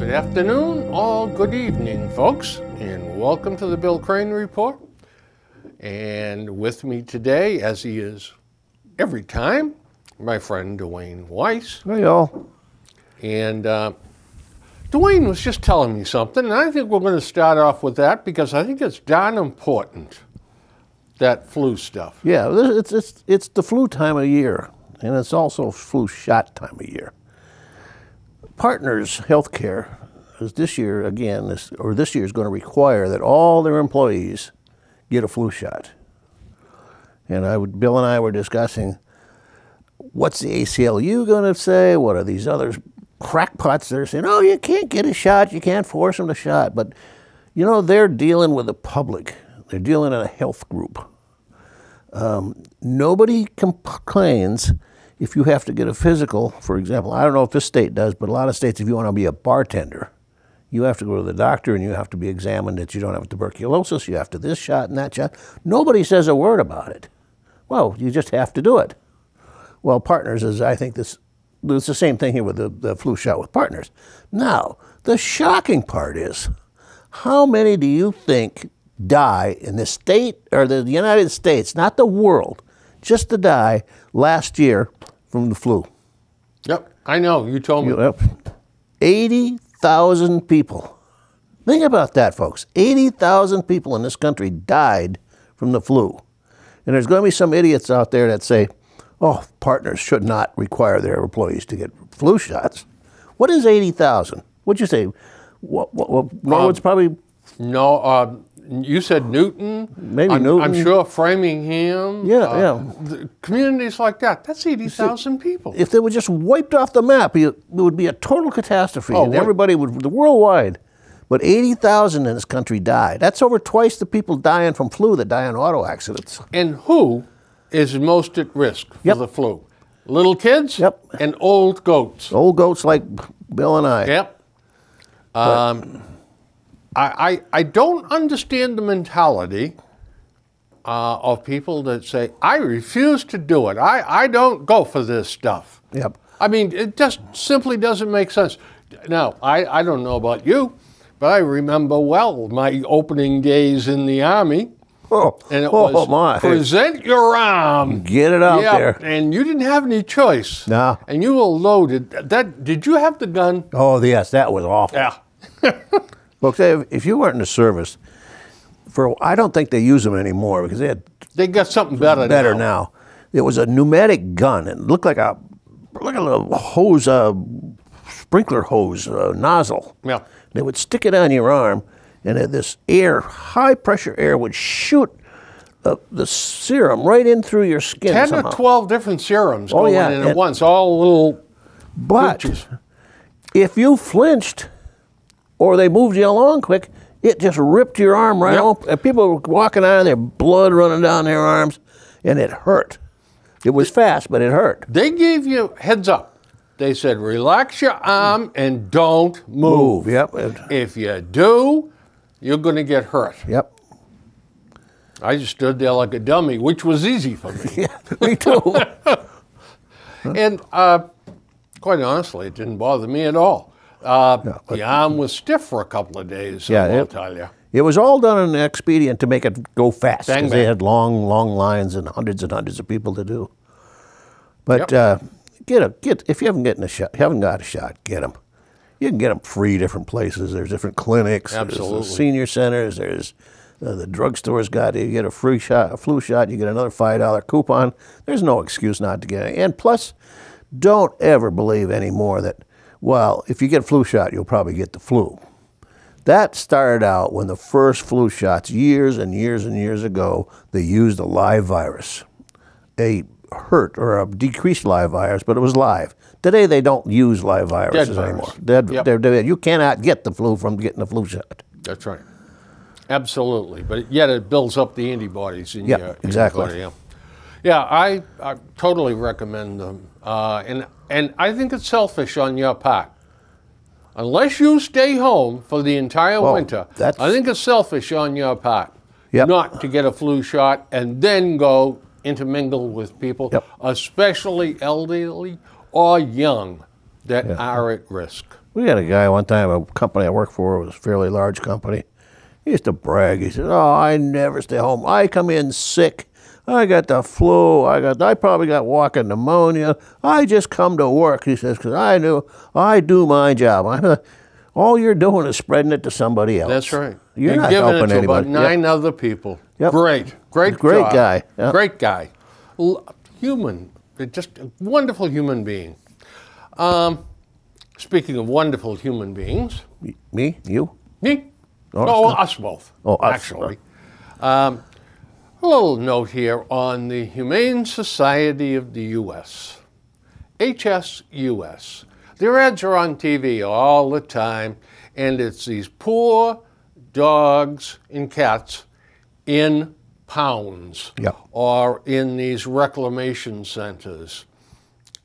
Good afternoon or good evening, folks, and welcome to the Bill Crane Report. And with me today, as he is every time, my friend Dwayne Weiss. Hey, y'all. And Dwayne was just telling me something, and I think we're going to start off with that because I think it's darn important, that flu stuff. Yeah, it's the flu time of year, and it's also flu shot time of year. Partners Healthcare is this year this year is going to require that all their employees get a flu shot. And Bill and I were discussing, what's the ACLU going to say? What are these other crackpots that are saying, oh, you can't get a shot, you can't force them to shot? But, you know, they're dealing with the public. They're dealing in a health group. Nobody complains if you have to get a physical, for example. I don't know if this state does, but a lot of states, if you want to be a bartender, you have to go to the doctor and you have to be examined that you don't have tuberculosis, you have to this shot and that shot. Nobody says a word about it. Well, you just have to do it. Well, Partners is, I think it's the same thing here with the flu shot with Partners. Now, the shocking part is, how many do you think die in the state, or the United States, not the world, just to die last year from the flu? Yep, I know, you told me. Yep. 80,000 people. Think about that, folks. 80,000 people in this country died from the flu. And there's going to be some idiots out there that say, oh, Partners should not require their employees to get flu shots. What is 80,000? What'd you say? It's probably... No, you said Newton. Maybe Newton. I'm sure Framingham. Yeah. Communities like that. That's 80,000 people. If they were just wiped off the map, it would be a total catastrophe. Oh, and everybody would, worldwide. But 80,000 in this country died. That's over twice the people dying from flu that die in auto accidents. And who is most at risk for the flu? Little kids? Yep. And old goats. Old goats like Bill and I. Yep. I don't understand the mentality of people that say, I refuse to do it. I don't go for this stuff. Yep. I mean, it just simply doesn't make sense. Now, I don't know about you, but I remember well my opening days in the Army. And it was my. Present your arm. Get it out there. And you didn't have any choice. No. And you were loaded. Did you have the gun? Oh, yes, that was awful. Yeah. Folks, if you weren't in the service, I don't think they use them anymore because they got something better now. It was a pneumatic gun. It looked like a little hose, sprinkler hose nozzle. Yeah. They would stick it on your arm, and this high pressure air would shoot the serum right in through your skin. 10 somehow. or 12 different serums going in at once, all little But if you flinched or they moved you along quick, it just ripped your arm right off. And people were walking out of there, blood running down their arms, and it hurt. It was fast, but it hurt. They gave you heads up. They said, relax your arm and don't move. Yep. If you do, you're going to get hurt. Yep. I just stood there like a dummy, which was easy for me. Yeah, me too. And quite honestly, it didn't bother me at all. The arm was stiff for a couple of days, I'll tell you. It was all done in an expedient to make it go fast, Bang, because they had long lines and hundreds of people to do. But if you haven't got a shot, get them. You can get them free different places. There's different clinics. Absolutely. There's senior centers. There's the drugstore's got it. You get a flu shot, you get another $5 coupon. There's no excuse not to get it. And plus, don't ever believe anymore that, well, if you get a flu shot, you'll probably get the flu. That started out when the first flu shots, years and years and years ago, they used a live virus. A decreased live virus, but it was live. Today, they don't use live viruses anymore. They're dead. You cannot get the flu from getting a flu shot. That's right. Absolutely. But yet it builds up the antibodies in your body. Yeah, I totally recommend them. And I think it's selfish on your part. Unless you stay home for the entire winter, I think it's selfish on your part not to get a flu shot and then go intermingle with people, especially elderly or young. that are at risk. We had a guy one time, a company I worked for was a fairly large company. He used to brag. He said, "Oh, I never stay home. I come in sick. I got the flu. I probably got walking pneumonia. I just come to work," he says, "because I do my job." All you're doing is spreading it to somebody else. That's right. You're not giving helping it to anybody. about 9 other people. Yep. Great Great job. guy. Yep. Great guy. Human, just a wonderful human being. Speaking of wonderful human beings. Me? You? Me? Oh, us both. Oh, us. Actually. A little note here on the Humane Society of the U.S. HSUS. Their ads are on TV all the time, and it's these poor dogs and cats in pounds or in these reclamation centers,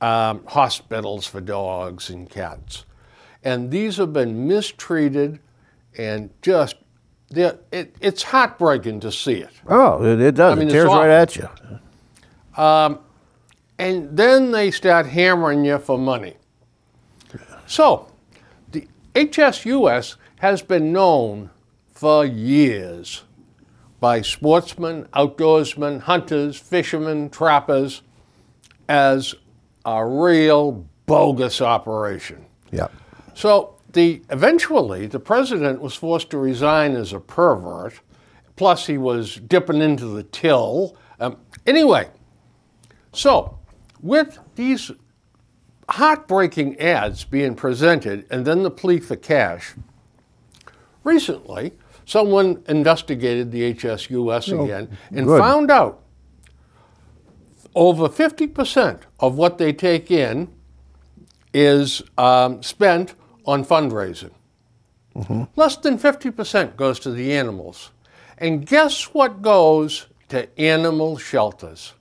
hospitals for dogs and cats. And these have been mistreated and just, it's heartbreaking to see it. Oh, it does. I mean, it tears right at you. And then they start hammering you for money. So, the HSUS has been known for years by sportsmen, outdoorsmen, hunters, fishermen, trappers as a real bogus operation. Yeah. So eventually the president was forced to resign as a pervert. Plus he was dipping into the till. Anyway, so with these heartbreaking ads being presented and then the plea for cash, recently someone investigated the HSUS again and found out over 50% of what they take in is spent on fundraising. Less than 50% goes to the animals. And guess what goes to animal shelters?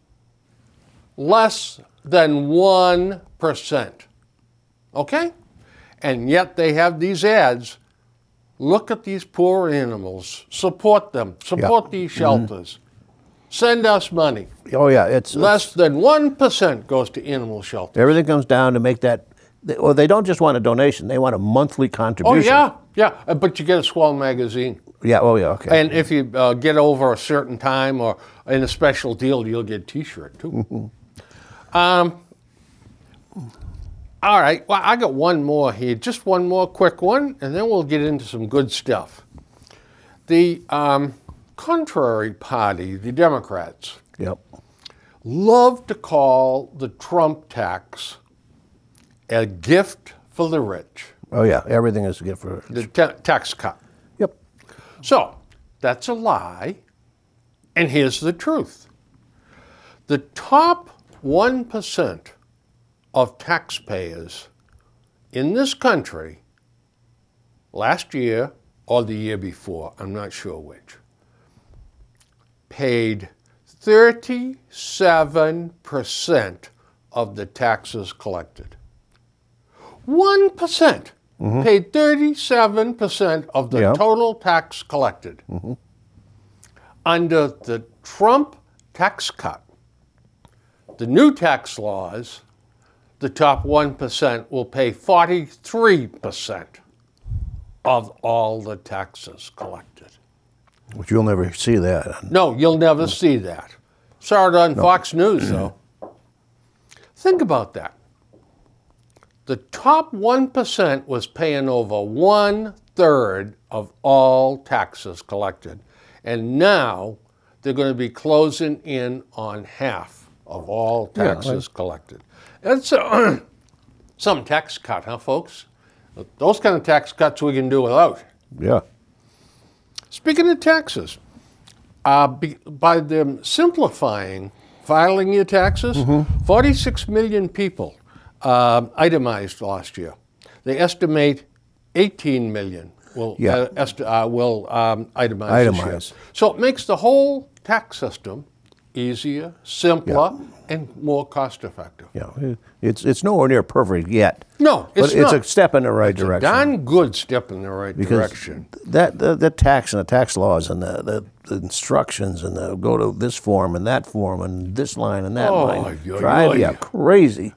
Less than 1%. Okay? And yet they have these ads. Look at these poor animals. Support them. Support these shelters. Send us money. Oh, yeah. It's less than 1% goes to animal shelters. Everything comes down to make that. Well, they don't just want a donation. They want a monthly contribution. Oh, yeah. But you get a Swell magazine. Yeah, oh, yeah, okay. And if you get over a certain time or in a special deal, you'll get a T-shirt, too. All right, well, I got one more here, just one more quick one, and then we'll get into some good stuff. The contrary party, the Democrats, love to call the Trump tax a gift for the rich. Oh, yeah, everything is a gift for the rich. The tax cut. Yep. So, that's a lie, and here's the truth. The top 1% of taxpayers in this country last year or the year before, I'm not sure which, paid 37% of the taxes collected. 1% paid 37% of the total tax collected. Under the Trump tax cut, the new tax laws, the top 1% will pay 43% of all the taxes collected. But you'll never see that. No, you'll never see that. Saw it on Fox News, though. Think about that. The top 1% was paying over 1/3 of all taxes collected. And now they're going to be closing in on half of all taxes collected. That's some tax cut, huh, folks? Those kind of tax cuts we can do without. Yeah. Speaking of taxes, by them simplifying filing your taxes, 46 million people itemized last year. They estimate 18 million will itemize this year. So it makes the whole tax system easier, simpler, and more cost-effective. Yeah, it's nowhere near perfect yet. No, it's not. It's a step in the right direction. A darn good step in the right direction. The tax and the tax laws and the instructions and the go to this form and that form and this line and that line drive you crazy.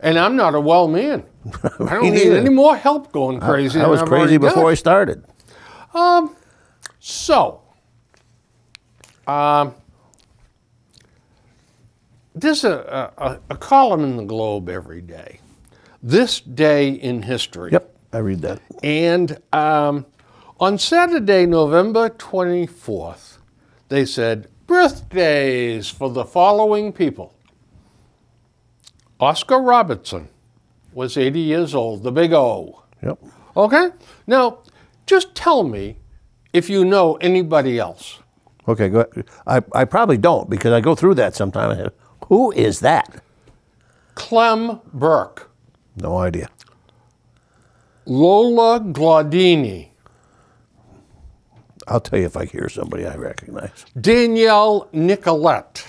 And I'm not a well man. I don't need any more help going crazy. I was crazy before I started. There's a column in the Globe every day. This day in history. Yep, I read that. And on Saturday, November 24th, they said, birthdays for the following people. Oscar Robertson was 80 years old, the big O. Yep. Okay? Now, just tell me if you know anybody else. Okay, go ahead. I probably don't because I go through that sometimes. Who is that? Clem Burke. No idea. Lola Glaudini. I'll tell you if I hear somebody I recognize. Danielle Nicolette.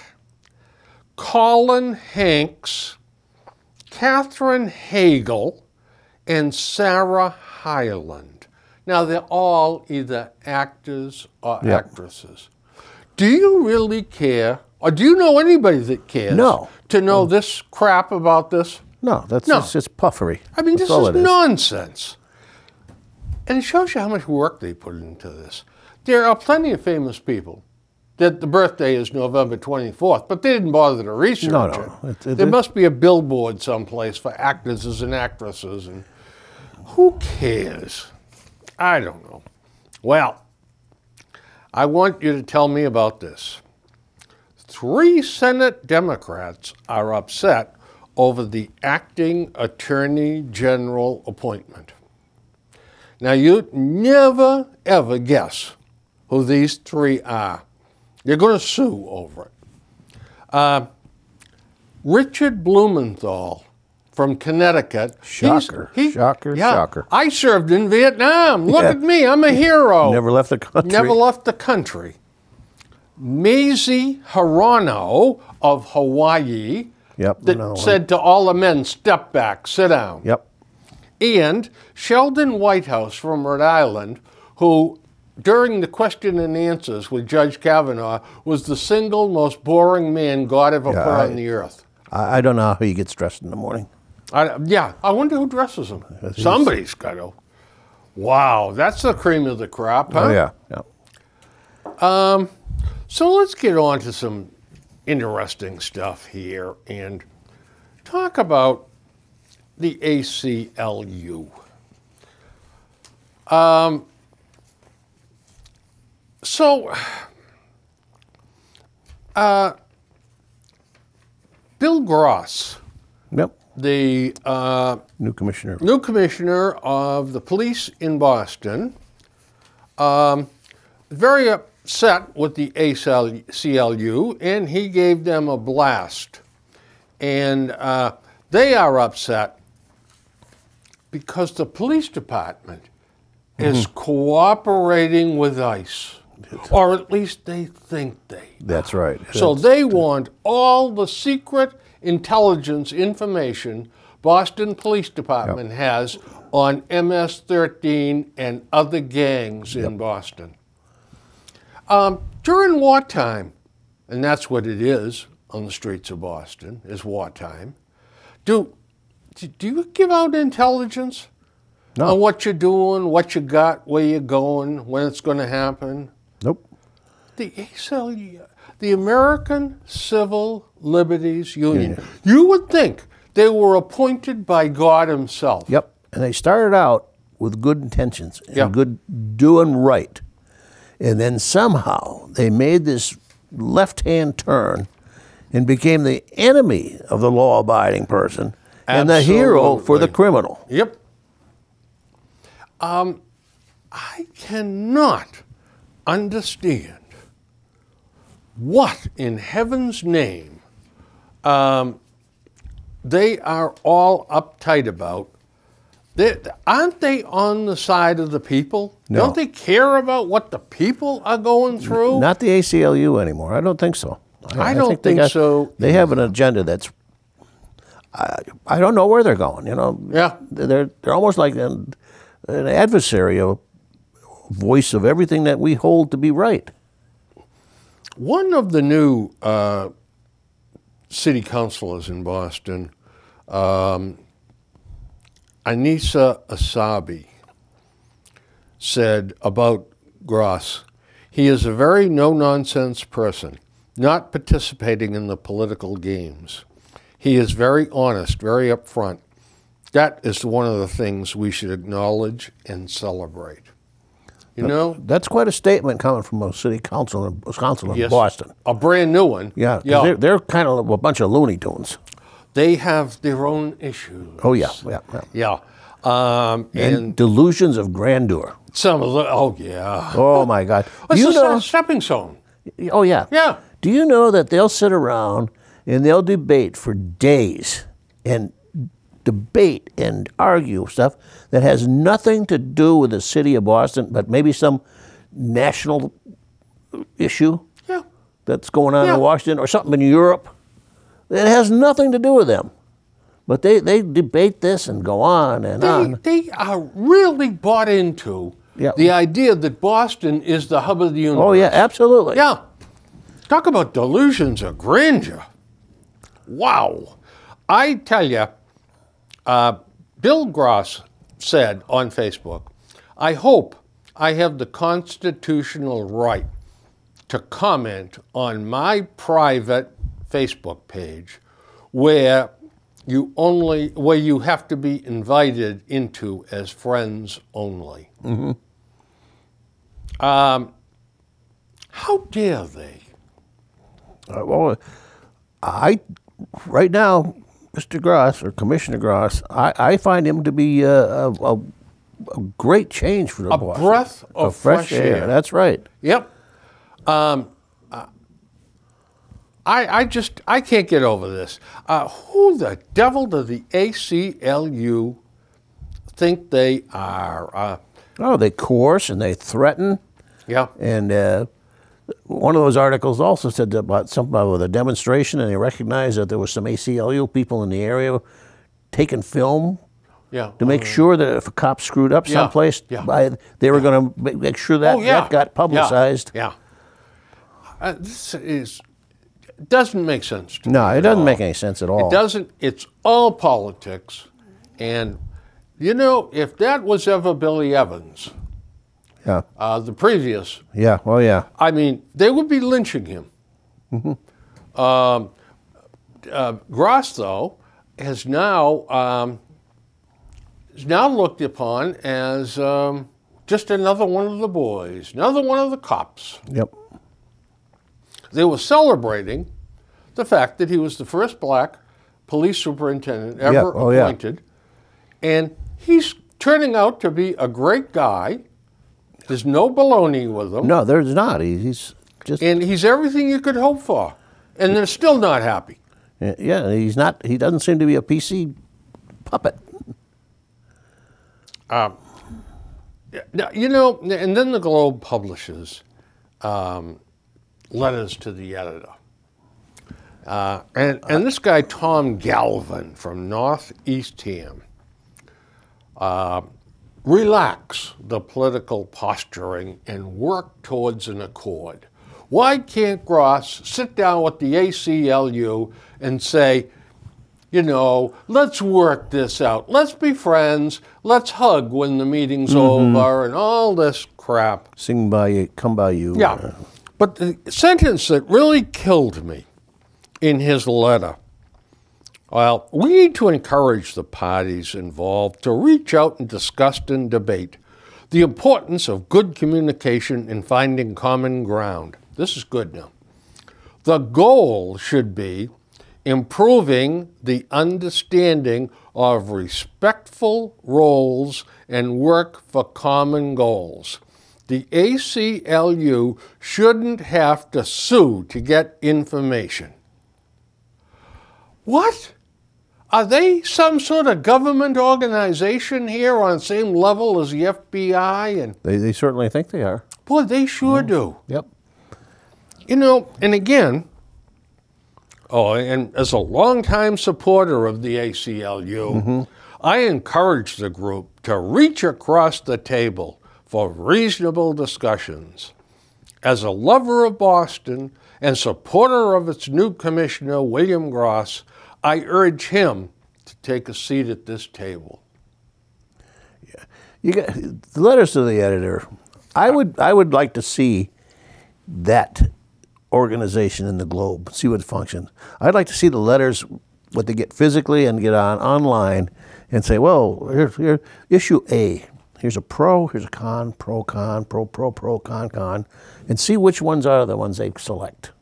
Colin Hanks. Catherine Hagel. And Sarah Hyland. Now, they're all either actors or actresses. Do you really care, or do you know anybody that cares to know this crap about this? No, that's just puffery. I mean, this is nonsense. And it shows you how much work they put into this. There are plenty of famous people that the birthday is November 24th, but they didn't bother to research it. There must be a billboard someplace for actors and actresses, and who cares? I don't know. Well, I want you to tell me about this. 3 Senate Democrats are upset over the acting Attorney General appointment. Now, you'd never, ever guess who these 3 are. You're going to sue over it. Richard Blumenthal from Connecticut. Shocker, shocker. I served in Vietnam. Look at me, I'm a hero. Never left the country. Never left the country. Mazie Hirono of Hawaii that said to all the men, step back, sit down. Yep. And Sheldon Whitehouse from Rhode Island, who during the question and answers with Judge Kavanaugh was the single most boring man God ever put on the earth. I don't know how he gets dressed in the morning. I wonder who dresses him. Somebody's got to. Wow, that's the cream of the crop, huh? Oh, yeah. So let's get on to some interesting stuff here and talk about the ACLU. Bill Gross, the new commissioner of the police in Boston, very upset with the ACLU, and he gave them a blast. And they are upset because the police department is cooperating with ICE. Or at least they think they. That's right. So they want all the secret intelligence information Boston Police Department has on MS-13 and other gangs in Boston. During wartime, and that's what it is on the streets of Boston, is wartime, do you give out intelligence on what you're doing, what you got, where you're going, when it's going to happen? Nope. The ACLU, the American Civil Liberties Union. You would think they were appointed by God himself. Yep. And they started out with good intentions and good doing right. And then somehow they made this left-hand turn and became the enemy of the law-abiding person and the hero for the criminal. Yep. I cannot understand what in heaven's name they are all uptight about. Aren't they on the side of the people? No. Don't they care about what the people are going through? Not the ACLU anymore. I don't think so. I don't think so. They have an agenda that's, I don't know where they're going, you know. Yeah. They're almost like an adversary, a voice of everything that we hold to be right. One of the new city councilors in Boston, Anissa Asabi said about Gross, he is a very no-nonsense person, not participating in the political games. He is very honest, very upfront. That is one of the things we should acknowledge and celebrate. You know? That's quite a statement coming from a city council in Yes, Boston. A brand new one. Yeah, 'cause they're kind of a bunch of Looney Tunes. They have their own issues. Oh, yeah. Yeah. And delusions of grandeur. Some of the, oh, yeah. Oh, my God. It's a stepping stone. Oh, yeah. Yeah. Do you know that they'll sit around and they'll debate for days and debate and argue stuff that has nothing to do with the city of Boston, but maybe some national issue that's going on in Washington or something in Europe? It has nothing to do with them. But they debate this and go on and on. They are really bought into the idea that Boston is the hub of the universe. Oh, yeah, absolutely. Yeah. Talk about delusions of grandeur. Wow. I tell you, Bill Gross said on Facebook, I hope I have the constitutional right to comment on my private Facebook page where you have to be invited into as friends only. Mm-hmm. How dare they? Well, right now, Mr. Gross, or Commissioner Gross, I find him to be a great change for the Boston. A breath of fresh air. That's right. Yep. I can't get over this. Who the devil do the ACLU think they are? They coerce and they threaten. Yeah. And one of those articles also said about something about a demonstration, and they recognized that there was some ACLU people in the area taking film to make sure that if a cop screwed up someplace, they were going to make sure that got publicized. Yeah. This doesn't make sense to me. No, it doesn't make any sense at all. It doesn't. It's all politics. And, you know, if that was ever Billy Evans, the previous. Yeah, oh yeah. I mean, they would be lynching him. Gross, though, is now looked upon as just another one of the boys, another one of the cops. Yep. They were celebrating the fact that he was the first black police superintendent ever appointed. And he's turning out to be a great guy. There's no baloney with him. No, there's not. He's just... And he's everything you could hope for. And they're still not happy. Yeah, he's not. He doesn't seem to be a PC puppet. You know, and then the Globe publishes letters to the editor. And this guy, Tom Galvin from North Eastham, relax the political posturing and work towards an accord. Why can't Gross sit down with the ACLU and say, you know, let's work this out. Let's be friends. Let's hug when the meeting's over and all this crap. Sing by you, come by you. Yeah. But the sentence that really killed me in his letter, well, we need to encourage the parties involved to reach out and discuss and debate the importance of good communication and finding common ground. This is good now. The goal should be improving the understanding of respectful roles and work for common goals. The ACLU shouldn't have to sue to get information. What? Are they some sort of government organization here on the same level as the FBI? And they certainly think they are. Boy, they sure do. Yep. You know, and again, and as a longtime supporter of the ACLU, I encourage the group to reach across the table for reasonable discussions. As a lover of Boston and supporter of its new commissioner, William Gross, I urge him to take a seat at this table. Yeah, you got the letters to the editor. I would like to see that organization in the Globe, see what functions. I'd like to see the letters, what they get physically and get online, and say, well, here's issue A. Here's a pro, here's a con, pro, con, pro, con, and see which ones are the ones they select.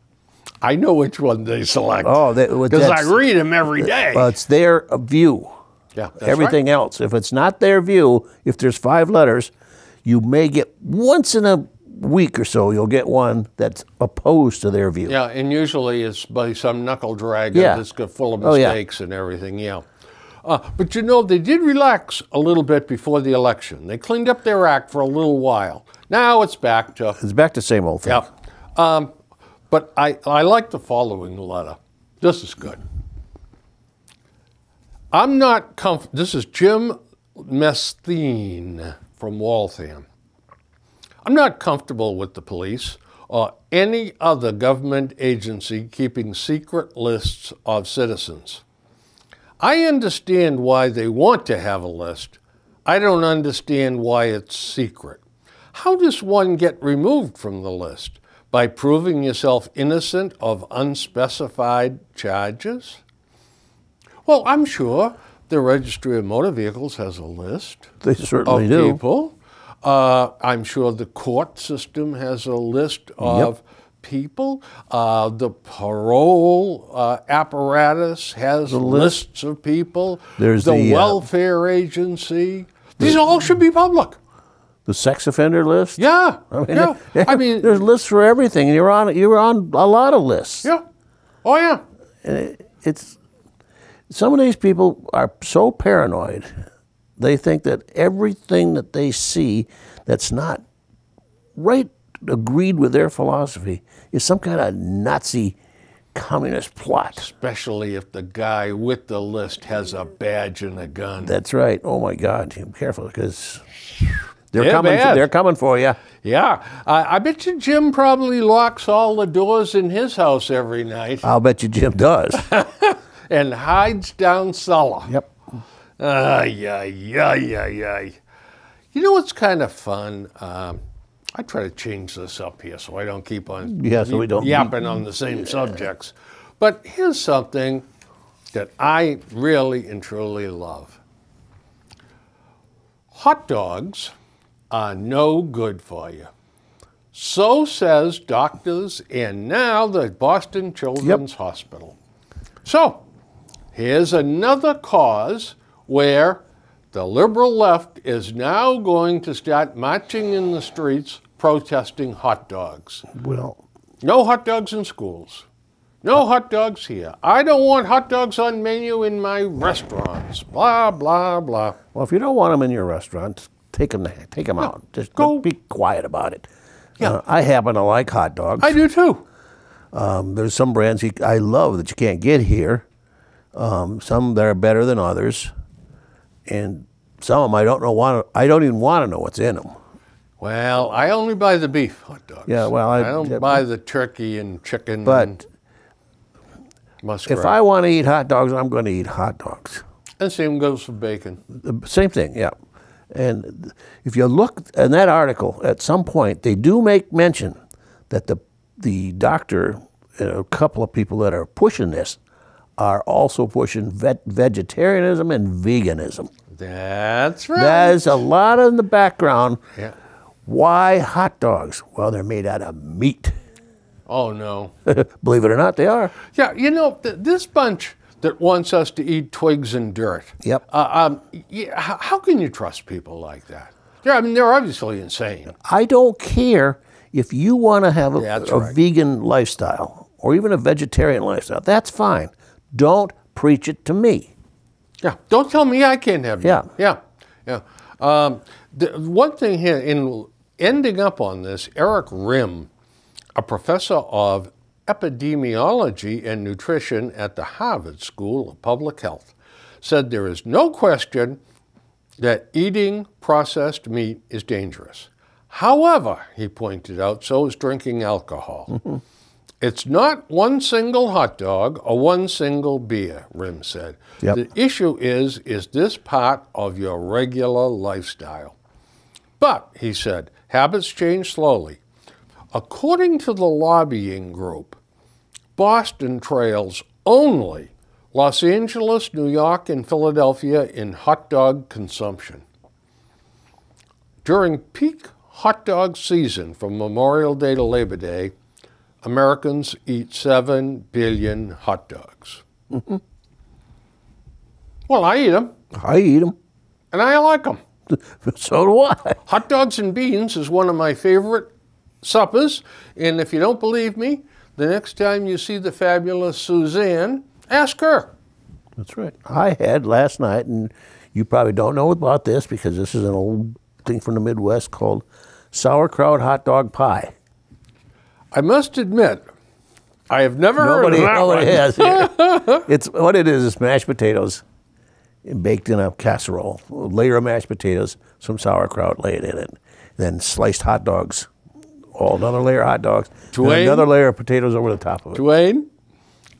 I know which one they select. Oh, because I read them every day. Well, it's their view. Yeah, that's everything right. else. If it's not their view, if there's 5 letters, you may get once in a week or so, you'll get one that's opposed to their view. Yeah, and usually it's by some knuckle dragger that's full of mistakes and everything, yeah. But you know, they did relax a little bit before the election. They cleaned up their act for a little while. Now it's back to... It's back to same old thing. Yeah. But I like the following letter. This is good. I'm not comfortable. This is Jim Mesthine from Waltham. I'm not comfortable with the police or any other government agency keeping secret lists of citizens. I understand why they want to have a list. I don't understand why it's secret. How does one get removed from the list? By proving yourself innocent of unspecified charges? Well, I'm sure the Registry of Motor Vehicles has a list they certainly of do. people. I'm sure the court system has a list of people. The parole apparatus has lists of people. There's the welfare agency. These all should be public. The sex offender list? Yeah. I mean, there's lists for everything. You're on a lot of lists. Yeah. Oh, yeah. And it's some of these people are so paranoid. They think that everything that they see that's not right agreed with their philosophy is some kind of Nazi communist plot. Especially if the guy with the list has a badge and a gun. That's right. Oh my God, be careful because they're coming for you. Yeah, I bet you Jim probably locks all the doors in his house every night. I'll bet you Jim does. And hides down cellar. Yep. You know what's kind of fun? I try to change this up here so I don't keep on so we don't yapping on the same subjects. But here's something that I really and truly love. Hot dogs are no good for you. So says doctors and now the Boston Children's Hospital. So here's another cause where the liberal left is now going to start marching in the streets protesting hot dogs. Well, no hot dogs in schools. No hot dogs here. I don't want hot dogs on menu in my restaurants. Blah, blah, blah. Well, if you don't want them in your restaurant, take them out. Just be quiet about it. Yeah. I happen to like hot dogs. I do too. There's some brands I love that you can't get here. Some that are better than others. And some of them I don't even want to know what's in them. Well, I only buy the beef hot dogs. Yeah, well, I don't buy the turkey and chicken and muskrat. If I want to eat hot dogs, I'm going to eat hot dogs. And same goes for bacon. Same thing, yeah. And if you look in that article, at some point, they do make mention that the doctor and a couple of people that are pushing this are also pushing vegetarianism and veganism. That's right. There's a lot in the background. Yeah. Why hot dogs? Well, they're made out of meat. Oh, no. Believe it or not, they are. Yeah, you know, this bunch that wants us to eat twigs and dirt. Yep. How can you trust people like that? Yeah, I mean, they're obviously insane. I don't care if you want to have a vegan lifestyle or even a vegetarian lifestyle. That's fine. Don't preach it to me. Yeah, don't tell me I can't have it. Yeah. The one thing here, in ending up on this, Eric Rim, a professor of epidemiology and nutrition at the Harvard School of Public Health, said there is no question that eating processed meat is dangerous. However, he pointed out, so is drinking alcohol. Mm-hmm. It's not one single hot dog or one single beer, Rim said. Yep. The issue is this part of your regular lifestyle? But, he said, habits change slowly. According to the lobbying group, Boston trails only Los Angeles, New York, and Philadelphia in hot dog consumption. During peak hot dog season from Memorial Day to Labor Day, Americans eat 7 billion hot dogs. Mm-hmm. Well, I eat them. I eat them. And I like them. So do I. Hot dogs and beans is one of my favorite suppers. And if you don't believe me, the next time you see the fabulous Suzanne, ask her. That's right. I had last night, and you probably don't know about this because this is an old thing from the Midwest called sauerkraut hot dog pie. I must admit, I have never heard of that Nobody one. has here. It's what it is mashed potatoes baked in a casserole, a layer of mashed potatoes, some sauerkraut laid in it, then sliced hot dogs, another layer of hot dogs, and another layer of potatoes over the top of it. Dwayne,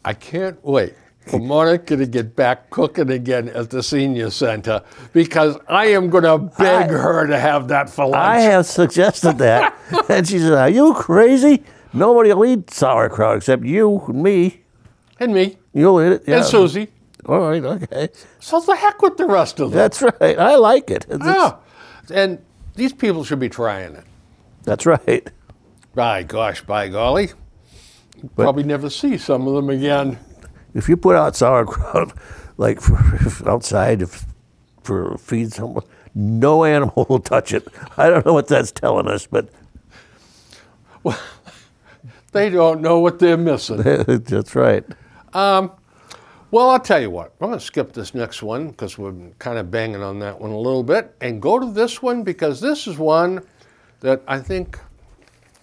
I can't wait for Monica to get back cooking again at the senior center because I am going to beg her to have that for lunch. I have suggested that, and she said, "Are you crazy? Nobody will eat sauerkraut except you and me." And me. You'll eat it, yeah. And Susie. All right, okay. So the heck with the rest of them. That's right. I like it. And these people should be trying it. That's right. By gosh, by golly. Probably never see some of them again. If you put out sauerkraut, like outside for feed someone, no animal will touch it. I don't know what that's telling us, but well, they don't know what they're missing. That's right. Well, I'll tell you what. I'm going to skip this next one because we're kind of banging on that one a little bit and go to this one because this is one that I think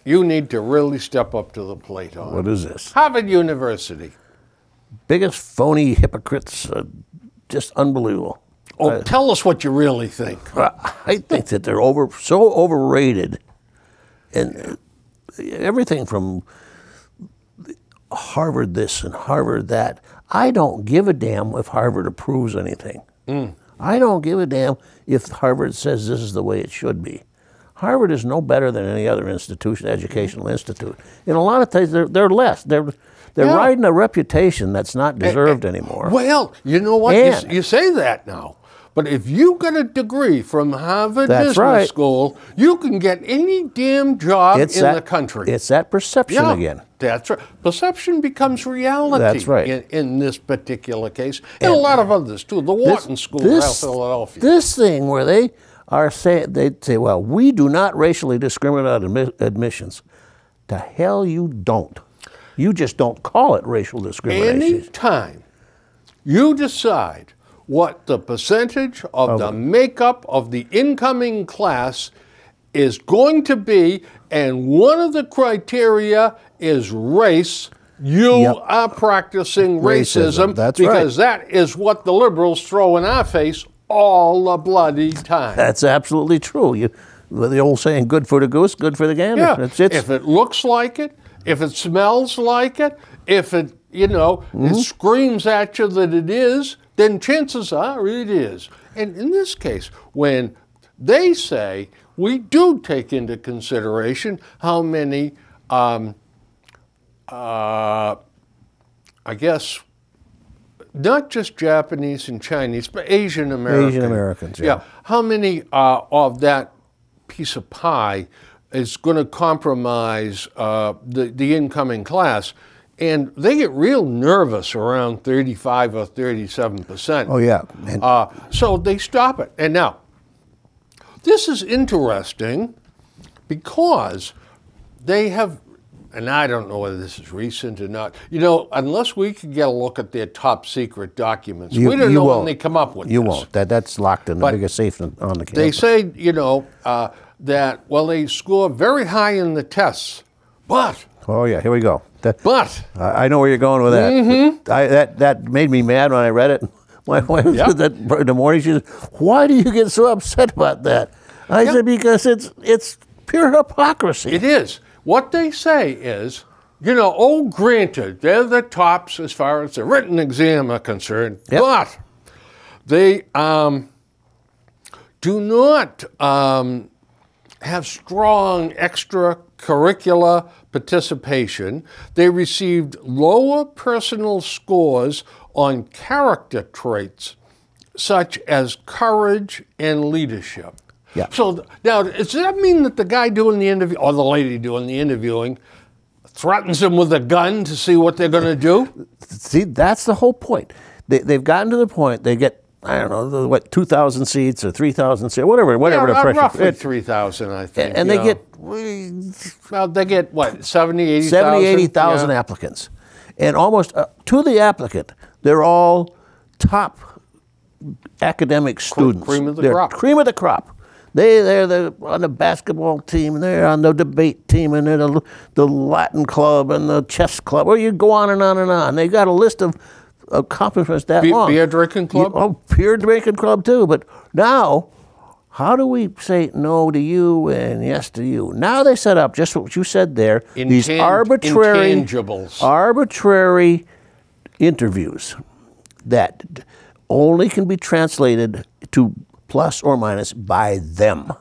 you need to really step up to the plate on. What is this? Harvard University. Biggest phony hypocrites, just unbelievable. Oh, tell us what you really think. I think that they're so overrated, and everything from Harvard this and Harvard that. I don't give a damn if Harvard approves anything. I don't give a damn if Harvard says this is the way it should be. Harvard is no better than any other institution, educational institute. And a lot of times they're less. They're riding a reputation that's not deserved anymore. Well, you know what? You say that now. But if you get a degree from Harvard Business School, you can get any damn job in the country. It's that perception again. That's right. Perception becomes reality. That's right. In this particular case, and a lot of others too. The Wharton School in Philadelphia. This thing where they say, well, we do not racially discriminate on admissions. The hell you don't. You just don't call it racial discrimination. Anytime you decide what the percentage of the makeup of the incoming class is going to be, and one of the criteria is race, you are practicing racism. That's because that is what the liberals throw in our face all the bloody time. That's absolutely true. The old saying, good for the goose, good for the gander. Yeah. If it looks like it, if it smells like it, if it, it screams at you that it is, then chances are it is. And in this case, when they say we do take into consideration how many, I guess, not just Japanese and Chinese, but Asian Americans. Asian Americans, yeah. How many of that piece of pie is going to compromise the incoming class? And they get real nervous around 35 or 37%. Oh, yeah. So they stop it. And now, this is interesting because they have, and I don't know whether this is recent or not, unless we could get a look at their top secret documents, we don't know when they come up with this. You won't. That's locked in the biggest safe on the campus. They say, that, they score very high in the tests, but... Oh, yeah, here we go. I know where you're going with that. Mm-hmm. That made me mad when I read it. My wife said that in the morning. She said, "Why do you get so upset about that?" I said, "Because it's pure hypocrisy." It is. What they say is you know, granted, they're the tops as far as the written exam are concerned, Yep. but they do not have strong extracurricular participation. They received lower personal scores on character traits such as courage and leadership. Yeah. So now, does that mean that the guy doing the interview, or the lady doing the interviewing, threatens them with a gun to see what they're going to do? See, that's the whole point. They've gotten to the point, they get, I don't know, what, 2,000 seats or 3,000 seats, whatever the pressure. Roughly 3,000, I think. And they get... Well, they get, what, 70, 80,000? 70, 80,000 applicants. And almost to the applicant, they're all top academic students. Cream of the they're crop. Cream of the crop. They're on the basketball team, and they're on the debate team, and they're the Latin club and the chess club. Well, you go on and on and on. They got a list of accomplishments that long. Beer drinking club? Beer drinking club too. But now, how do we say no to you and yes to you? Now they set up just what you said there. These arbitrary intangibles. Arbitrary interviews that only can be translated to plus or minus by them.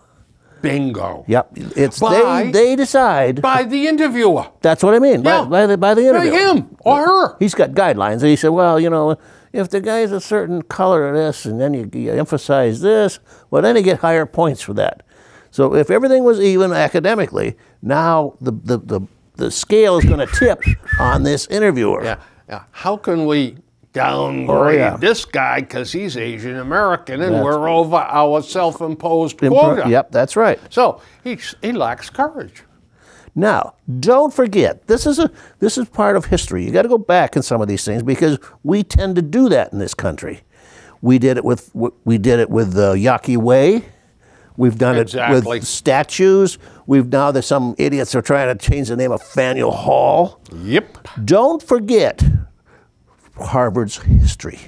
Bingo. Yep. It's they decide. By the interviewer. That's what I mean. Yeah. By the interviewer. By him or her. He's got guidelines. And he said, well, you know, if the guy's a certain color of this and then you emphasize this, well, then you get higher points for that. So if everything was even academically, now the scale is going to tip on this interviewer. Yeah. How can we downgrade this guy because he's Asian American and we're over our self-imposed quota? Yep, that's right. So he lacks courage. Now, don't forget, this is part of history. You got to go back in some of these things because we tend to do that in this country. We did it with Yaqui Way. We've done it with statues. Now there's some idiots who are trying to change the name of Faneuil Hall. Yep. Don't forget Harvard's history.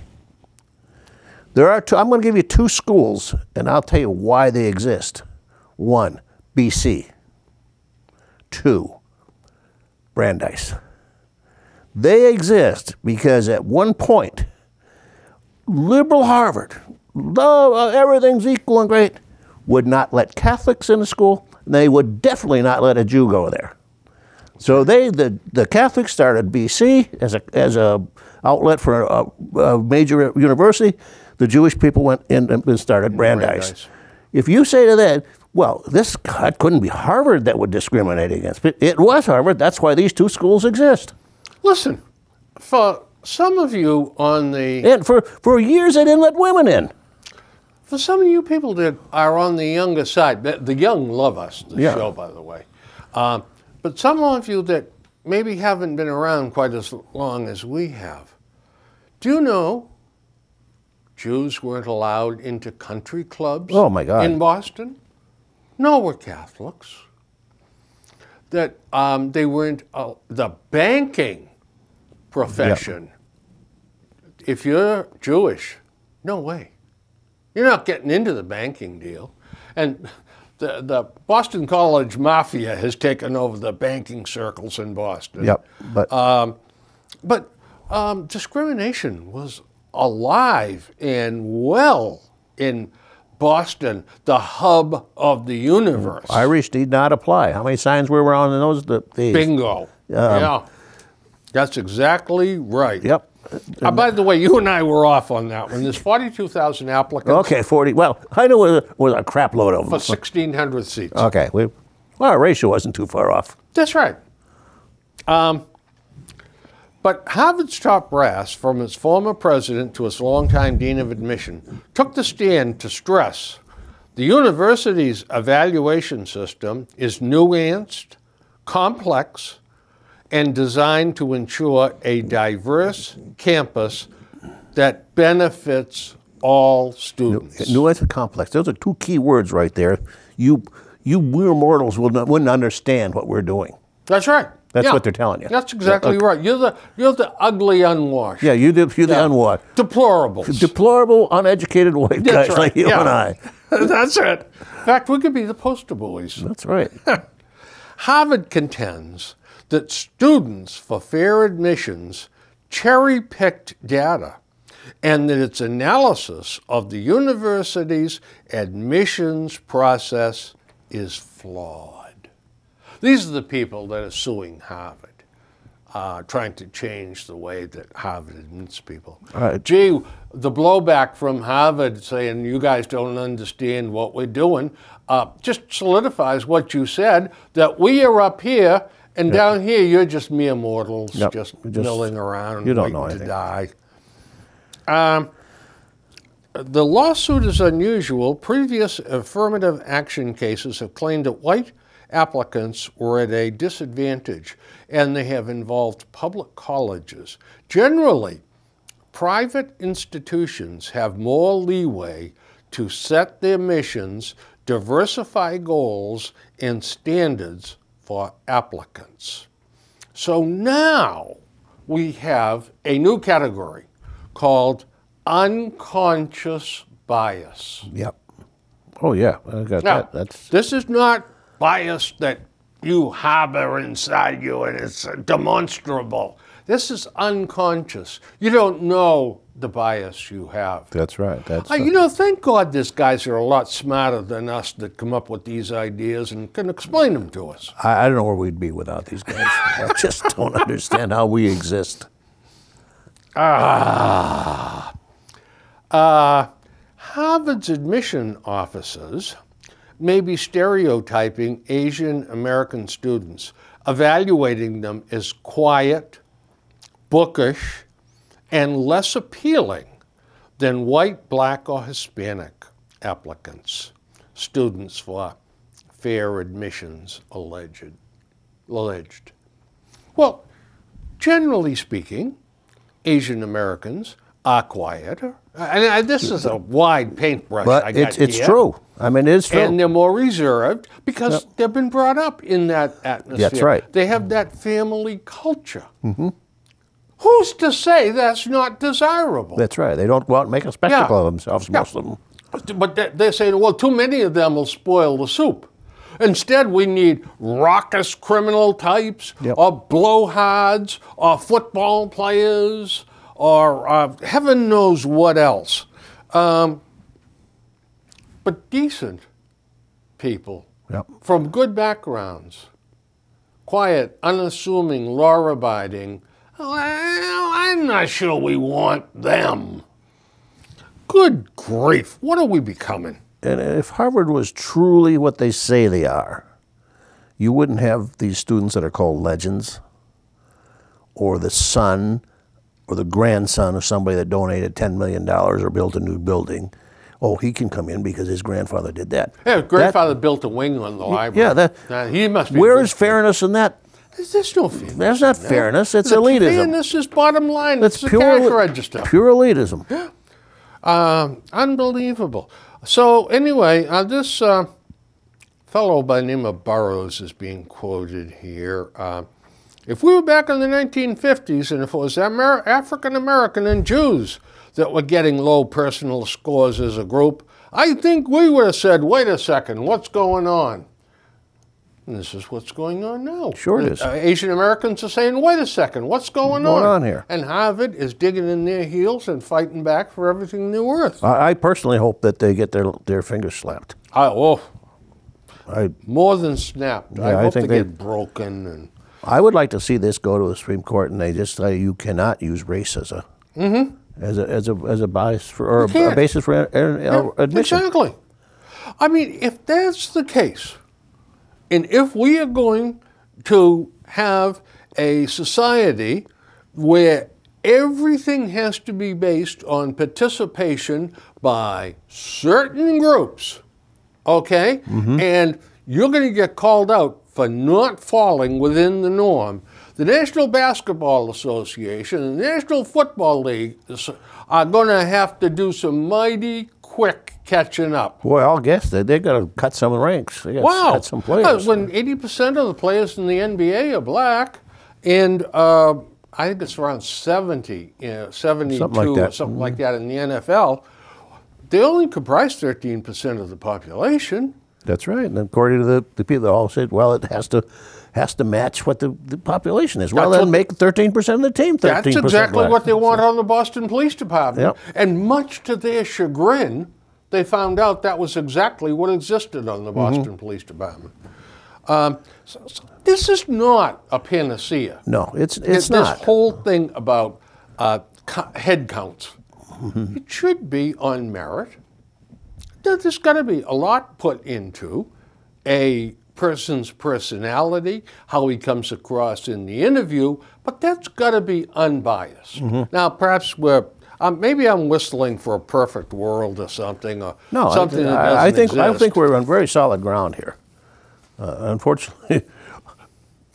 There are I'm going to give you two schools, and I'll tell you why they exist. One, BC. Two, Brandeis. They exist because at one point, liberal Harvard, everything's equal and great, would not let Catholics in the school. They would definitely not let a Jew go there. So the Catholics started BC as a outlet for a major university. The Jewish people went in and started Brandeis. If you say to that, well, it couldn't be Harvard that would discriminate against it. It was Harvard. That's why these two schools exist. Listen, for some of you on the... And for years they didn't let women in. For some of you people that are on the younger side, the young love us, the show, by the way. But some of you that maybe haven't been around quite as long as we have, do you know Jews weren't allowed into country clubs in Boston? No, we're Catholics. That they weren't, the banking profession, if you're Jewish, no way. You're not getting into the banking deal. And the Boston College Mafia has taken over the banking circles in Boston. Yep. But discrimination was alive and well in Boston, the hub of the universe. Irish need not apply. How many signs were on in those days? Bingo. Yeah. That's exactly right. Yep. By the way, you and I were off on that one. There's 42,000 applicants. Okay, 40. Well, I knew it was a crap load of them. For 1,600 seats. Okay. Well, our ratio wasn't too far off. That's right. But Harvard's top brass, from its former president to its longtime dean of admission, took the stand to stress the university's evaluation system is nuanced, complex, and designed to ensure a diverse campus that benefits all students. Nuanced and complex. Those are two key words right there. You mere mortals wouldn't understand what we're doing. That's right. That's what they're telling you. That's exactly right. You're the ugly unwashed. Yeah, you're the unwashed. Deplorables. Deplorable, uneducated white guys like you and I. That's it. In fact, we could be the poster bullies. That's right. Harvard contends that students for fair admissions cherry-picked data and that its analysis of the university's admissions process is flawed. These are the people that are suing Harvard, trying to change the way that Harvard admits people. Gee, the blowback from Harvard saying you guys don't understand what we're doing just solidifies what you said, that we are up here and down here you're just mere mortals, just milling around and waiting to die. The lawsuit is unusual. Previous affirmative action cases have claimed that white applicants were at a disadvantage, and they have involved public colleges. Generally, private institutions have more leeway to set their missions, diversify goals, and standards for applicants. So now we have a new category called unconscious bias. Yep. Oh yeah, I got that. This is not bias that you harbor inside you and it's demonstrable. This is unconscious. You don't know the bias you have. That's right. You know, thank God these guys are a lot smarter than us that come up with these ideas and can explain them to us. I don't know where we'd be without these guys. I just don't understand how we exist. Harvard's admission officers may be stereotyping Asian American students, evaluating them as quiet, bookish, and less appealing than white, black, or Hispanic applicants, students for fair admissions alleged. Well, generally speaking, Asian Americans are quieter. And this is a wide paintbrush I got here. It's true. I mean, it's true. And they're more reserved because they've been brought up in that atmosphere. That's right. They have that family culture. Mm-hmm. Who's to say that's not desirable? That's right. They don't go out and make a spectacle of themselves, most of them. But they're saying, well, too many of them will spoil the soup. Instead, we need raucous criminal types, or blowhards, or football players, or heaven knows what else. But decent people from good backgrounds, quiet, unassuming, law-abiding. Well, I'm not sure we want them. Good grief, what are we becoming? And if Harvard was truly what they say they are, you wouldn't have these students that are called legends, or the son or the grandson of somebody that donated $10 million or built a new building. Oh, he can come in because his grandfather did that. Yeah, his grandfather built a wing on the library. Yeah, he must be. Where is fairness in that? There's no fairness. There's not fairness. It's elitism. Fairness is bottom line. It's pure cash register. Pure elitism. Unbelievable. So anyway, this fellow by the name of Burroughs is being quoted here. If we were back in the 1950s and if it was African American and Jews that were getting low personal scores as a group, I think we would have said, wait a second, what's going on? And this is what's going on now. Sure it is. Asian Americans are saying, wait a second, what's going on here? And Harvard is digging in their heels and fighting back for everything they're worth. I personally hope that they get their fingers slapped. More than snapped. Yeah, I hope think they get broken. And I would like to see this go to the Supreme Court and they just say you cannot use race as a bias for, or a basis for admission. Exactly. I mean, if that's the case, and if we are going to have a society where everything has to be based on participation by certain groups, okay, and you're going to get called out for not falling within the norm, the National Basketball Association and the National Football League are going to have to do some mighty quick catching up. Boy, I'll guess that they've got to cut some ranks. They got to cut some players. When 80% of the players in the NBA are black, and I think it's around 72 something like that in the NFL, they only comprise 13% of the population. That's right. And according to the people, they all said, well, it has to match what the population is. Well, then make 13% of the team 13% That's exactly black. what they want on the Boston Police Department. Yep. And much to their chagrin, they found out that was exactly what existed on the Boston Police Department. So this is not a panacea. No, it's This not. whole thing about head counts, it should be on merit. There's got to be a lot put into a person's personality, how he comes across in the interview, but that's got to be unbiased. Now, perhaps maybe I'm whistling for a perfect world or something, or something that doesn't exist. I think we're on very solid ground here. Unfortunately,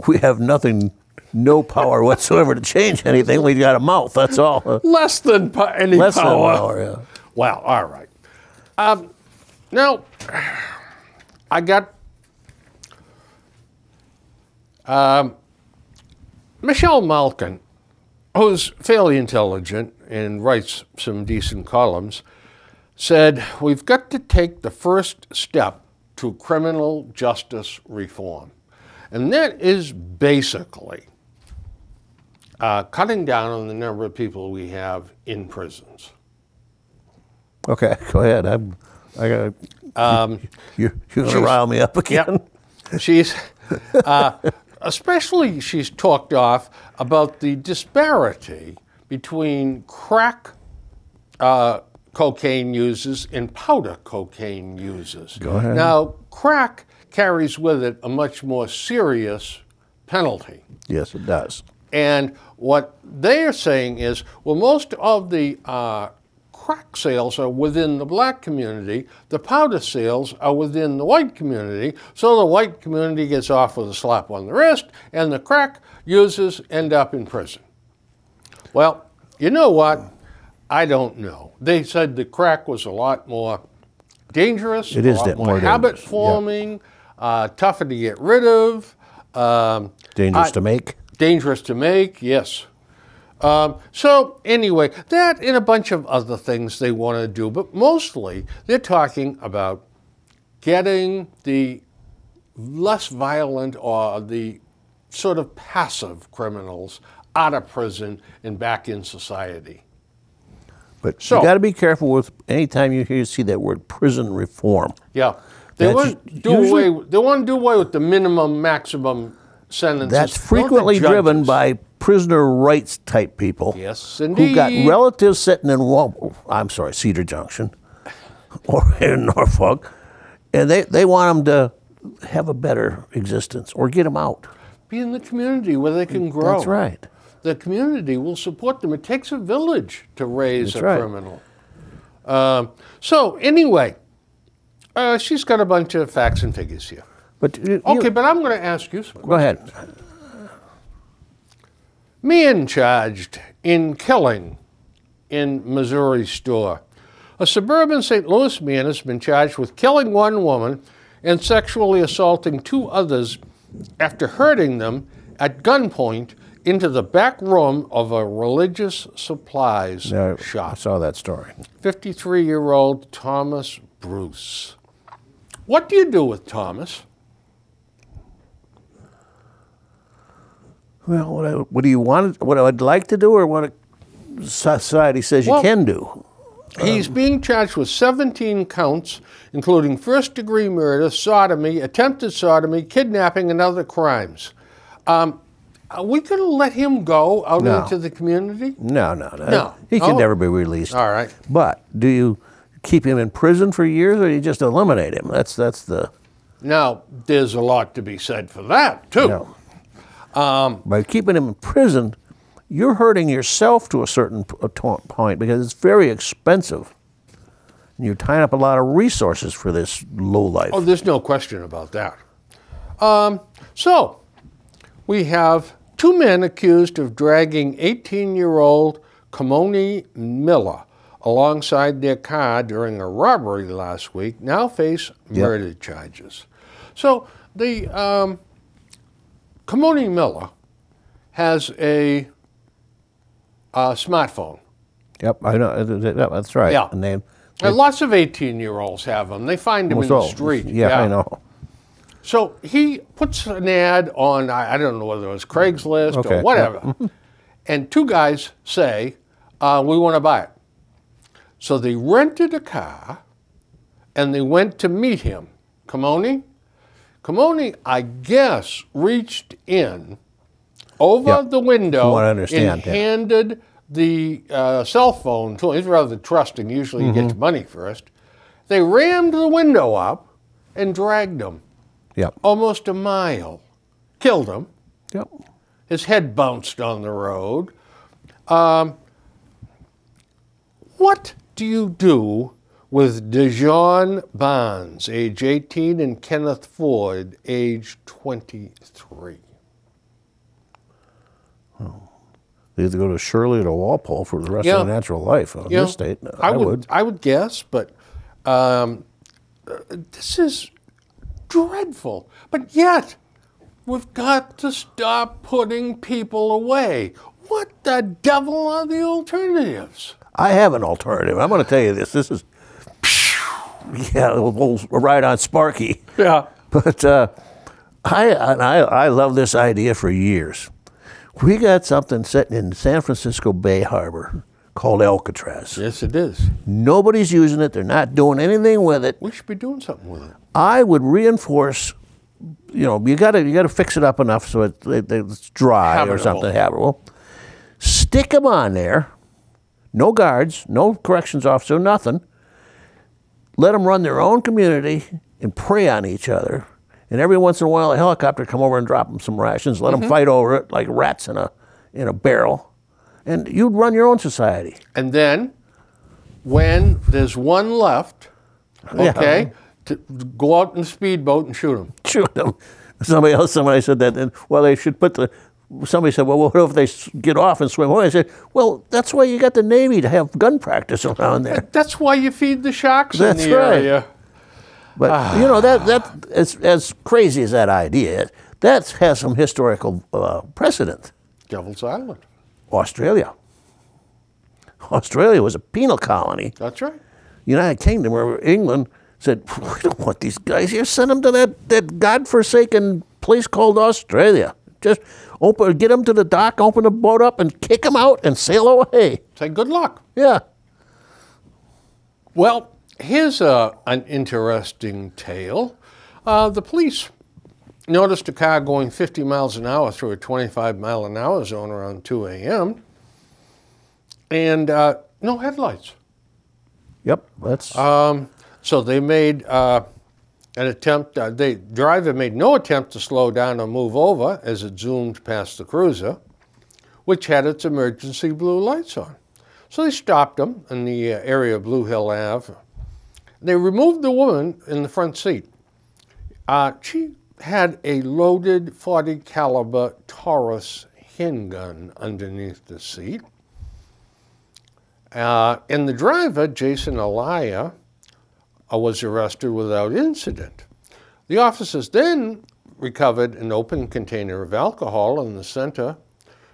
we have no power whatsoever to change anything. We got a mouth. That's all. Less than any Less power. than power. Yeah. Well, all right. Now, I got Michelle Malkin, who's fairly intelligent and writes some decent columns, said, we've got to take the first step to criminal justice reform. And that is basically cutting down on the number of people we have in prisons. Okay, go ahead. You're going to rile me up again. Yeah. She's, especially she's talked off about the disparity between crack cocaine users and powder cocaine users. Go ahead. Now, crack carries with it a much more serious penalty. Yes, it does. And what they are saying is, well, most of the crack sales are within the black community, the powder sales are within the white community, so the white community gets off with a slap on the wrist, and the crack users end up in prison. Well, you know what? I don't know. They said the crack was a lot more dangerous, it is a lot more dangerous. habit-forming, tougher to get rid of. Dangerous to make. Dangerous to make, yes. So anyway, that and a bunch of other things they want to do, but mostly they're talking about getting the less violent or the sort of passive criminals out of prison and back in society. But you got to be careful with anytime you see that word prison reform. Yeah, they want to do away with the minimum maximum sentences. That's frequently driven by prisoner rights type people. Yes, indeed. Who got relatives sitting in Cedar Junction or in Norfolk, and they want them to have a better existence or get them out. Be in the community where they can grow. That's right. The community will support them. It takes a village to raise criminal. So anyway, she's got a bunch of facts and figures here. But but I'm going to ask you some questions. Go ahead. Man charged in killing in Missouri store. A suburban St. Louis man has been charged with killing one woman and sexually assaulting two others after herding them at gunpoint into the back room of a religious supplies shop. I saw that story. 53-year-old Thomas Bruce. What do you do with Thomas? Well, what do you want? What I'd like to do, or what society says you can do? He's being charged with 17 counts, including first-degree murder, sodomy, attempted sodomy, kidnapping, and other crimes. Are we going to let him go out into the community? No. He can never be released. All right. But do you keep him in prison for years, or do you just eliminate him? That's the. Now, there's a lot to be said for that, too. No. By keeping him in prison, you're hurting yourself to a certain point because it's very expensive. And you're tying up a lot of resources for this lowlife. Oh, there's no question about that. So, we have two men accused of dragging 18-year-old Kamoni Miller alongside their car during a robbery last week now face murder charges. So, the Kamoni Miller has a smartphone. Yep, I know. That's right. Yeah. And And lots of 18-year-olds have them. They find them in the street. Yeah, I know. So he puts an ad on, I don't know whether it was Craigslist or whatever, and two guys say, we want to buy it. So they rented a car, and they went to meet him. Kamoni, I guess, reached in over the window and handed the cell phone to him. He's rather trusting. Usually you get your money first. They rammed the window up and dragged him. Yep. Almost a mile. Killed him. Yep. His head bounced on the road. What do you do with Dejon Barnes, age 18, and Kenneth Ford, age 23? Oh. They either go to Shirley or to Walpole for the rest of their natural life in this state. I would guess, but this is dreadful. But yet, we've got to stop putting people away. What the devil are the alternatives? I have an alternative. I'm going to tell you this. This is, we'll ride on Sparky. Yeah. But I love this idea for years. We got something sitting in San Francisco Bay Harbor called Alcatraz. Yes, it is. Nobody's using it. They're not doing anything with it. We should be doing something with it. I would reinforce, you got to fix it up enough so it's dry habitable. Or something habitable. Stick them on there. No guards, no corrections officer, nothing. Let them run their own community and prey on each other. And every once in a while, a helicopter come over and drop them some rations. Let them fight over it like rats in a barrel. And you'd run your own society. And then, when there's one left, to go out in the speedboat and shoot them. Shoot them. Somebody said that. And, they should put somebody said, well, what if they get off and swim away? I said, well, that's why you got the Navy to have gun practice around there. That's why you feed the sharks in the area. But, that as crazy as that idea is, that has some historical precedent. Devil's Island. Australia. Australia was a penal colony. That's right. United Kingdom or England said, we don't want these guys here. Send them to that godforsaken place called Australia. Just get them to the dock, open the boat up, and kick them out and sail away. Say good luck. Yeah. Well, here's an interesting tale. The police noticed a car going 50 miles an hour through a 25-mile-an-hour zone around 2 a.m. and no headlights. Yep, that's... So they made an attempt, the driver made no attempt to slow down or move over as it zoomed past the cruiser, which had its emergency blue lights on. So they stopped them in the area of Blue Hill Ave. They removed the woman in the front seat. She had a loaded .40 caliber Taurus handgun underneath the seat. And the driver, Jason Alaya, was arrested without incident. The officers then recovered an open container of alcohol in the center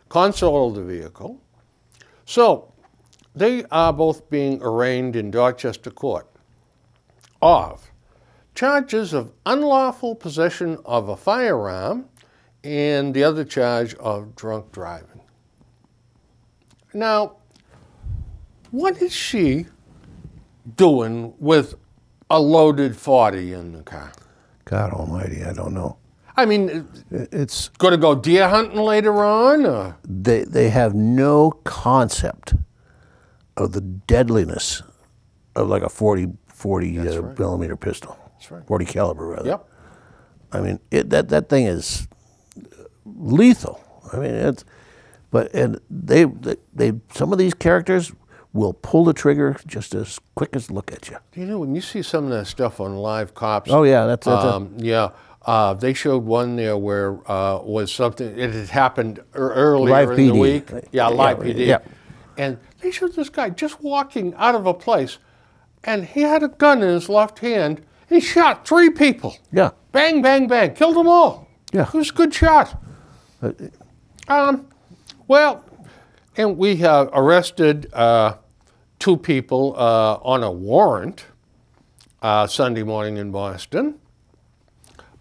console of the vehicle. So they are both being arraigned in Dorchester Court of charges of unlawful possession of a firearm and the other charge of drunk driving. Now, what is she doing with a loaded .40 in the car? God almighty, I don't know. I mean, it's going to go deer hunting later on? Or? They have no concept of the deadliness of like a 40 millimeter pistol. That's right. 40 caliber, rather. Yep. I mean, that thing is lethal. I mean, some of these characters will pull the trigger just as quick as look at you. You know, when you see some of that stuff on Live Cops. Oh yeah, that's they showed one there where was something, it had happened earlier in the week. Yeah, Live PD. Yeah. And they showed this guy just walking out of a place, and he had a gun in his left hand. He shot 3 people. Yeah. Bang, bang, bang. Killed them all. Yeah. It was a good shot. Well, and we have arrested two people on a warrant Sunday morning in Boston.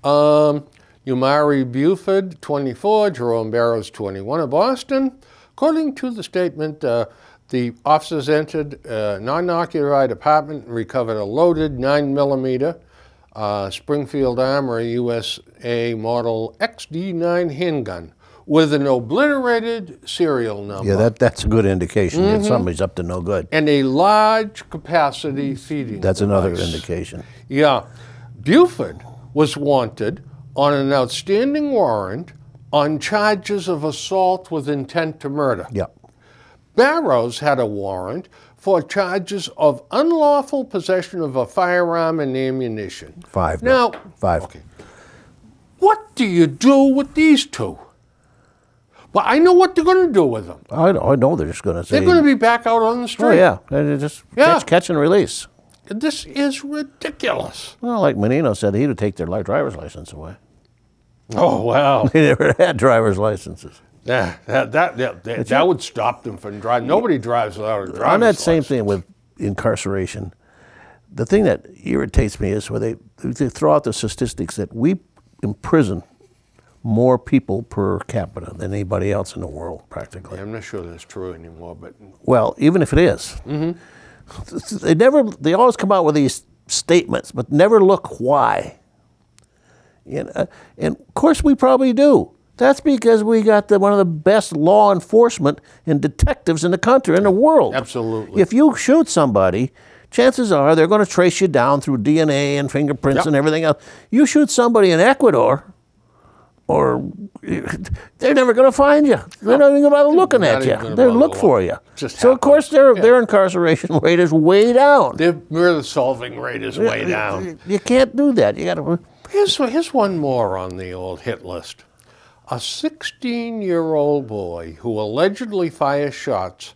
Umari Buford, 24, Jerome Barrows, 21 of Boston. According to the statement, the officers entered a non-occupied apartment and recovered a loaded 9mm Springfield Armory USA model XD9 handgun with an obliterated serial number. Yeah, that's a good indication that somebody's up to no good. And a large capacity feeding That's device. another indication. Yeah. Buford was wanted on an outstanding warrant on charges of assault with intent to murder. Yep. Barrows had a warrant for charges of unlawful possession of a firearm and ammunition. 5. Now, 5. Okay. What do you do with these two? Well, I know what they're going to do with them. I know they're just going to say. They're going to be back out on the street. Oh, yeah. They're just catch and release. This is ridiculous. Well, like Menino said, he would take their driver's license away. Oh, wow. They never had driver's licenses. Yeah, that would stop them from driving. Nobody drives without a driver's license. On that same thing with incarceration, the thing that irritates me is where they throw out the statistics that we imprison more people per capita than anybody else in the world, practically. Yeah, I'm not sure that's true anymore, but... Well, even if it is. They always come out with these statements, but never look why. And of course we probably do. That's because we got one of the best law enforcement and detectives in the country, in the world. Absolutely. If you shoot somebody, chances are they're going to trace you down through DNA and fingerprints and everything else. You shoot somebody in Ecuador, or they're never going to find you. They're not even going to bother looking at you. They'll look for you. So of course their incarceration rate is way down. Their murder-solving rate is way down. You can't do that. You got to. Here's one more on the old hit list. A 16-year-old boy who allegedly fires shots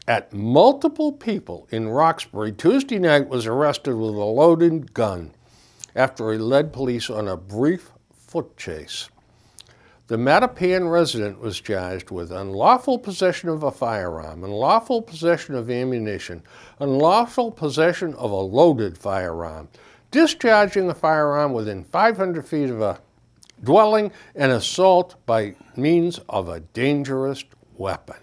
at multiple people in Roxbury Tuesday night was arrested with a loaded gun after he led police on a brief foot chase. The Mattapan resident was charged with unlawful possession of a firearm, unlawful possession of ammunition, unlawful possession of a loaded firearm, discharging a firearm within 500 feet of a dwelling, and assault by means of a dangerous weapon.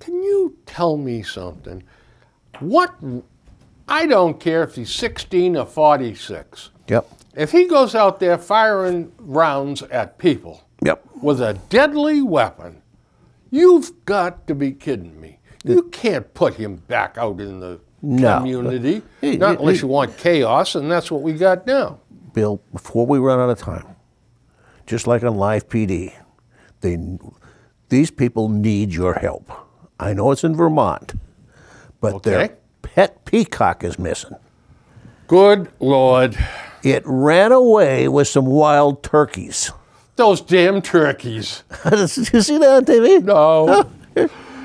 Can you tell me something? I don't care if he's 16 or 46. Yep. If he goes out there firing rounds at people with a deadly weapon, you've got to be kidding me. You can't put him back out in the community, not unless you want chaos, and that's what we got now. Bill, before we run out of time, just like on Live PD, these people need your help. I know it's in Vermont, but their pet peacock is missing. Good Lord. It ran away with some wild turkeys. Those damn turkeys. Did you see that on TV? No.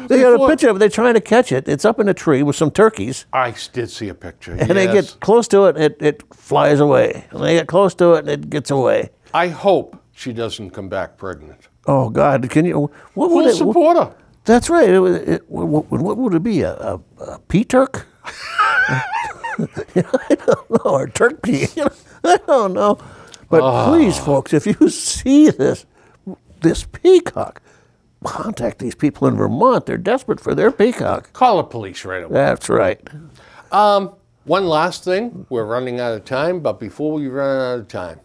They got a picture of it. They're trying to catch it. It's up in a tree with some turkeys. I did see a picture, And they get close to it, it flies away. And they get close to it, it gets away. I hope she doesn't come back pregnant. Oh, God. Can you... We'll support her. That's right. What would it be? A P-Turk? I don't know. Or turkey. I don't know. But please, folks, if you see this peacock, contact these people in Vermont. They're desperate for their peacock. Call the police right away. That's right. One last thing. We're running out of time, but before we run out of time,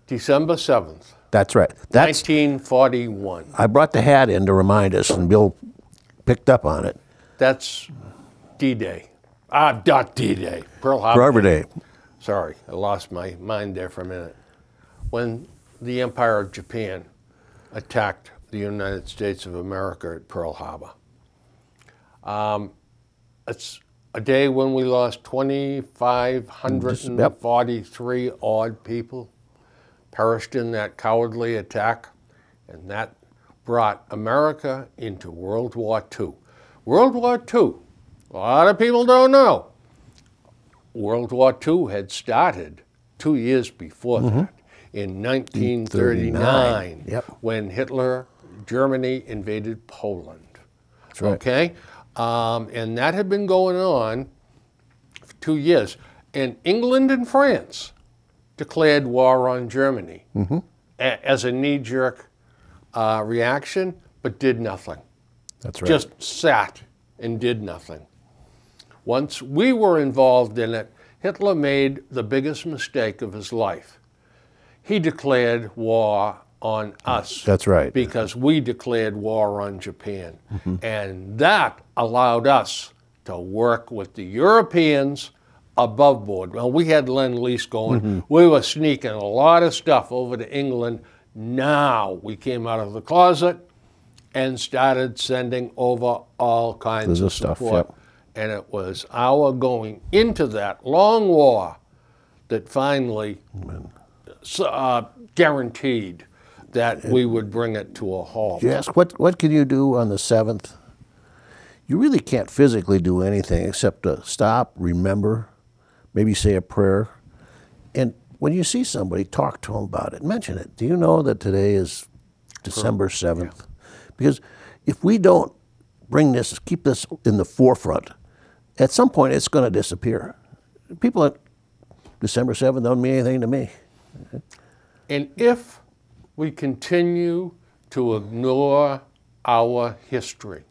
December 7th. That's right. 1941. I brought the hat in to remind us, and Bill picked up on it. That's D-Day. Not D-Day. Pearl Harbor Day. Sorry, I lost my mind there for a minute. When the Empire of Japan attacked the United States of America at Pearl Harbor. It's a day when we lost 2,543 odd people, perished in that cowardly attack, and that brought America into World War II. World War II, a lot of people don't know. World War II had started 2 years before that, in 1939, when Germany invaded Poland. That's right. Okay? And that had been going on for 2 years. And England and France declared war on Germany as a knee-jerk reaction, but did nothing. That's right. Just sat and did nothing. Once we were involved in it, Hitler made the biggest mistake of his life. He declared war on us. That's right. Because we declared war on Japan. And that allowed us to work with the Europeans above board. Well, we had Lend-Lease going. We were sneaking a lot of stuff over to England. Now we came out of the closet and started sending over all kinds of support. And it was our going into that long war that finally guaranteed that we would bring it to a halt. Yes. What can you do on the 7th? You really can't physically do anything except to stop, remember, maybe say a prayer. And when you see somebody, talk to them about it. Mention it. Do you know that today is December 7th? Yeah. Because if we don't bring this, keep this in the forefront, at some point it's going to disappear. People at December 7th don't mean anything to me. And if we continue to ignore our history,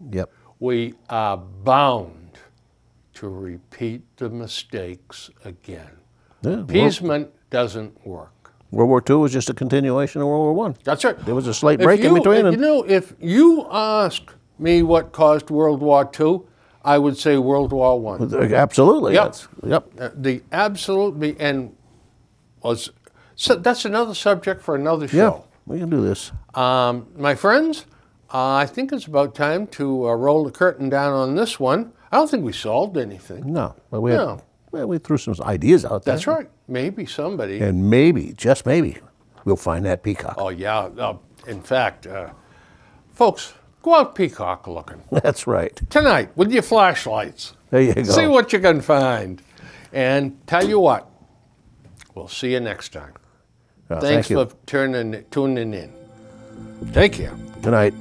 we are bound to repeat the mistakes again. Appeasement doesn't work. World War II was just a continuation of World War I. That's right. There was a slight break in between. You know, if you ask me what caused World War II, I would say World War I. Absolutely. Yep. Yep. The absolute, and was, so that's another subject for another show. Yeah, we can do this. My friends, I think it's about time to roll the curtain down on this one. I don't think we solved anything. No. But we threw some ideas out there. That's right. Maybe somebody. And maybe, just maybe, we'll find that peacock. Oh, yeah. In fact, folks, go out peacock looking. That's right. Tonight, with your flashlights. There you go. See what you can find. And tell you what, we'll see you next time. Thanks for tuning in. Take care. Good night.